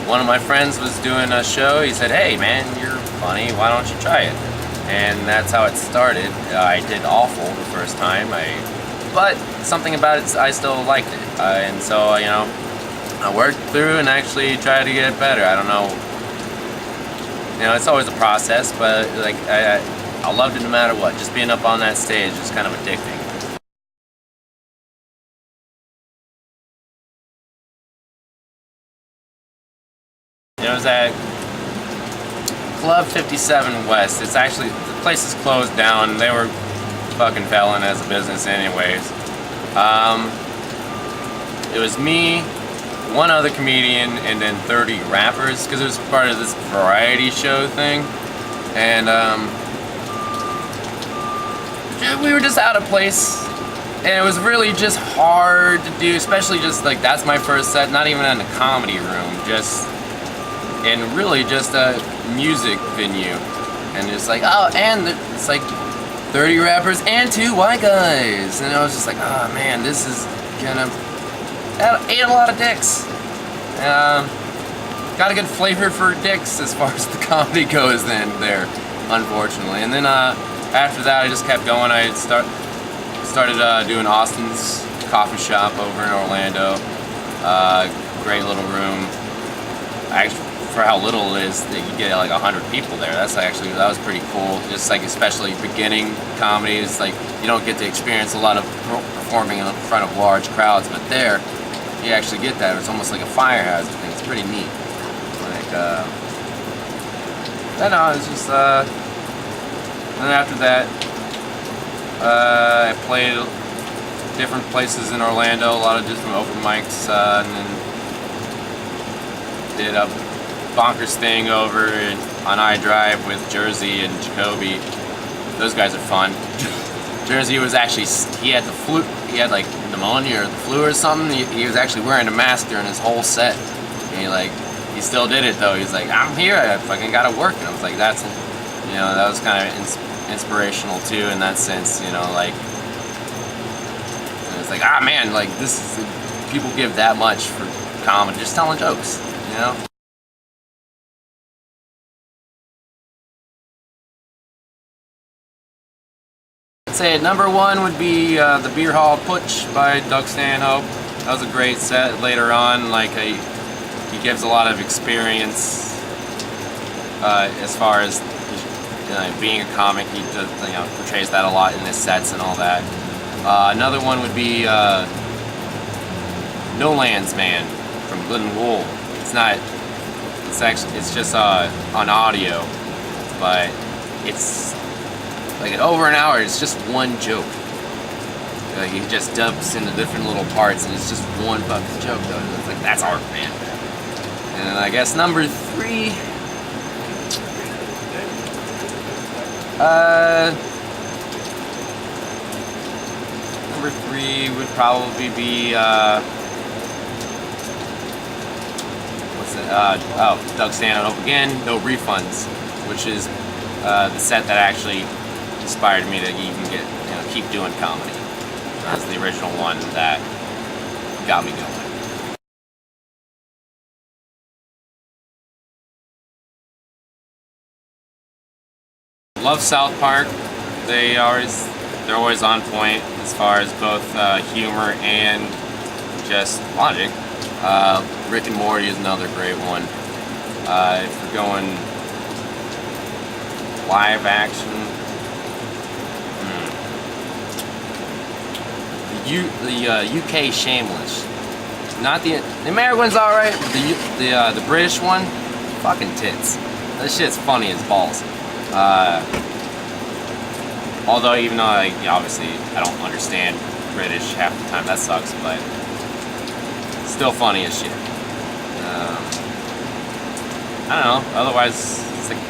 one of my friends was doing a show. He said, "Hey man, you're funny, why don't you try it?" And that's how it started. I did awful the first time, but something about it, I still liked it. And so, you know, I worked through and actually tried to get better. I don't know. You know, it's always a process, but like I loved it no matter what. Just being up on that stage is kind of addicting. It was at Club 57 West. It's actually, the place is closed down. They were fucking failing as a business anyways. It was me, one other comedian, and then 30 rappers, because it was part of this variety show thing. And we were just out of place, and it was really just hard to do, especially just like, that's my first set, not even in a comedy room, just in really just a music venue. And it's like, oh, and it's like 30 rappers and 2 white guys, and I was just like, oh man, this is gonna, ate a lot of dicks. Got a good flavor for dicks as far as the comedy goes there, unfortunately. And then after that, I just kept going. I started doing Austin's coffee shop over in Orlando. Great little room. Actually, for how little it is, that you get like 100 people there. That was pretty cool. Just like, especially beginning comedy, it's like you don't get to experience a lot of performing in front of large crowds, but there you actually get that. It's almost like a fire hazard thing. It's pretty neat. Like, I know, it's just, and after that, I played different places in Orlando, a lot of different open mics, and then did a bonkers thing over on iDrive with Jersey and Jacoby. Those guys are fun. Jersey was actually, he had the flu, he had like pneumonia or the flu or something. He was actually wearing a mask during his whole set. And he still did it though. He's like, I'm here, I fucking gotta work. And I was like, that's, you know, that was kind of inspirational too in that sense, you know, like, it's like, ah man, like this is, people give that much for comedy, just telling jokes, you know? I'd say at number 1 would be the Beer Hall Putsch by Doug Stanhope. That was a great set. Later on, like he gives a lot of experience as far as being a comic. He does, portrays that a lot in his sets and all that. Another one would be No Land's Man from Good and Wool. It's just on audio, but it's like over an hour. It's just one joke. He just dumps into different little parts, and it's just one fucking joke though. It's like, that's art, man. And I guess number 3. Number 3 would probably be what's it? Oh, Doug Stanhope again. No Refunds, which is the set that actually inspired me to even keep doing comedy. That's the original one that got me going. Love South Park. They're always on point as far as both humor and just logic. Rick and Morty is another great one. If we're going live action, the UK Shameless. Not the American one's alright, but the British one, fucking tits. That shit's funny as balls. Although, even though obviously I don't understand British half the time, that sucks, but still funny as shit. I don't know. Otherwise, it's like,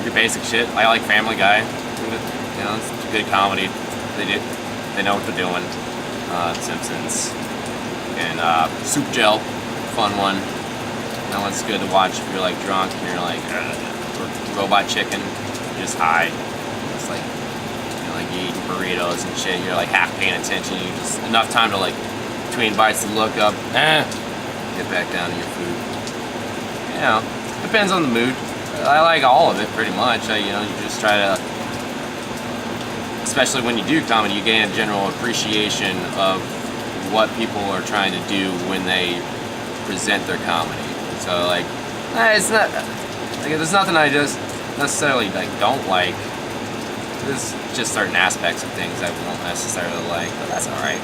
pretty basic shit. I like Family Guy. It's good comedy. They know what they're doing. Simpsons and Soup Gel, fun one. That one's good to watch if you're like drunk and you're like Robot Chicken, you're just high. It's like you eating burritos and shit. You're like half paying attention. You just enough time to like between bites to look up, get back down to your food. you know, depends on the mood. I like all of it pretty much. You know, you just try to, especially when you do comedy, you gain a general appreciation of what people are trying to do when they present their comedy. So like, it's not like there's nothing I just necessarily like don't like. There's just certain aspects of things I won't necessarily like, but that's all right.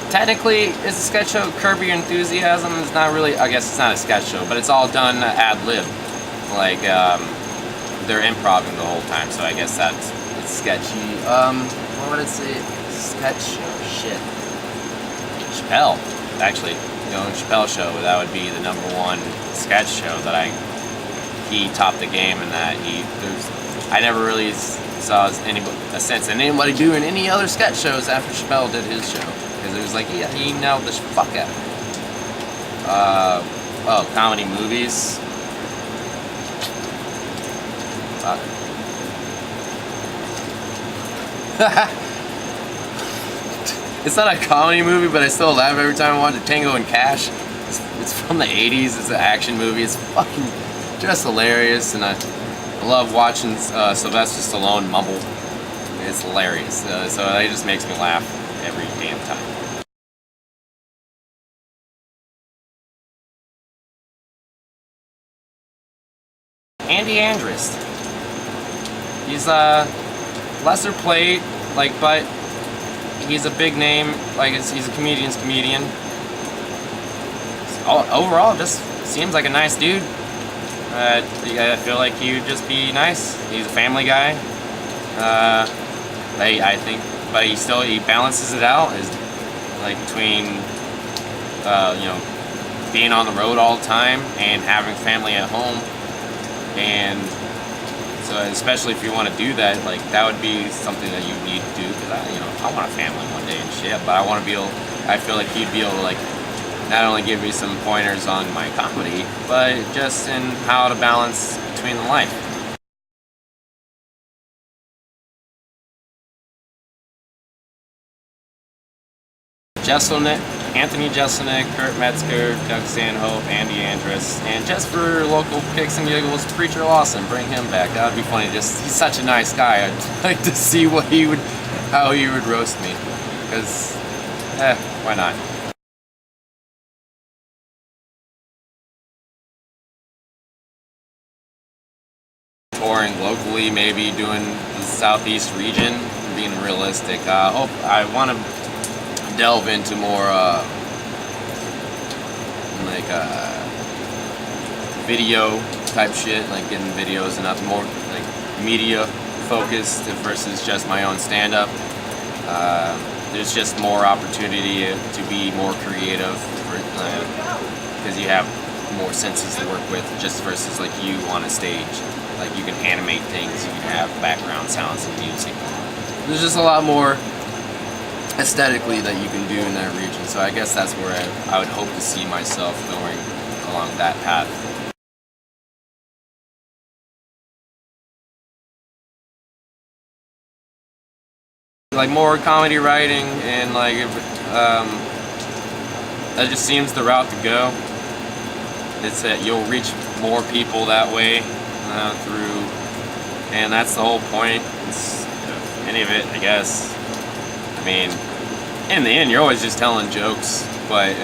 Technically, it's a sketch show. Curb Your Enthusiasm is not really. I guess it's not a sketch show, but it's all done ad lib. Like they're improvising the whole time, so I guess it's sketchy. What would it say? Sketch show. Shit. Chappelle, actually, you know, Chappelle show. That would be the #1 sketch show that he topped the game, and that I never really saw a sense in anybody doing any other sketch shows after Chappelle did his show, because it was like, yeah, he nailed the fuck out of it. Oh, comedy movies. Fuck. It's not a comedy movie, but I still laugh every time I watch it. Tango and Cash. It's from the 80s. It's an action movie. It's fucking just hilarious, and I love watching Sylvester Stallone mumble. It's hilarious. So it just makes me laugh every damn time. Andy Andrist. He's lesser played, like, but he's a big name. Like, he's a comedian's comedian. Overall, just seems like a nice dude. I feel like he would just be nice. He's a family guy. I think, but he balances it out, is like between you know, being on the road all the time and having family at home. And so, especially if you want to do that, like, that would be something that you need to do, because I want a family one day and shit, but I want to be able, I feel like he'd be able to, like, not only give me some pointers on my comedy, but just in how to balance between the life. Anthony Jeselnik, Kurt Metzger, Doug Stanhope, Andy Andrus, and just for local kicks and giggles, Preacher Lawson, bring him back. That would be funny. He's such a nice guy. I'd like to see how he would roast me, because, why not? Touring locally, maybe doing the Southeast region, being realistic. I want to delve into more like video type shit, like getting videos and not more like media focused versus just my own stand-up. There's just more opportunity to be more creative because you have more senses to work with, just versus like you on a stage. Like, you can animate things, you can have background sounds and music. There's just a lot more aesthetically that you can do in that region, so I guess that's where I would hope to see myself going along that path. Like, more comedy writing, and like that just seems the route to go. It's that you'll reach more people that way through, and that's the whole point. It's any of it, I guess. I mean, in the end, you're always just telling jokes, but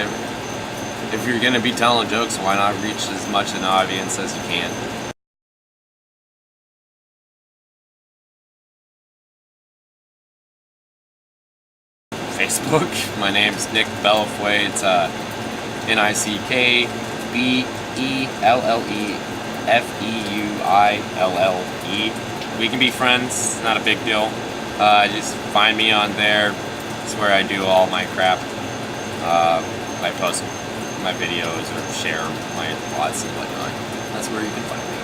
if you're gonna be telling jokes, why not reach as much an audience as you can? Facebook, my name's Nick Bellefeuille. It's NickBellefeuille. We can be friends, it's not a big deal. Just find me on there. It's where I do all my crap. I post my videos or share my thoughts and whatnot. That's where you can find me.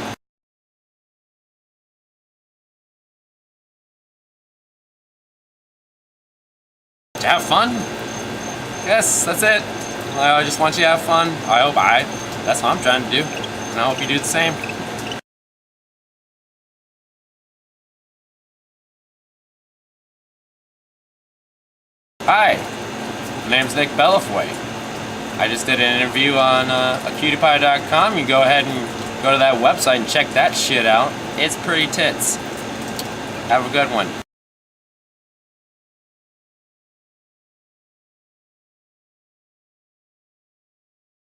To have fun? Yes, that's it. I just want you to have fun. That's what I'm trying to do. And I hope you do the same. Hi, my name's Nick Bellefeuille. I just did an interview on acutipie.com. You can go ahead and go to that website and check that shit out. It's pretty tits. Have a good one.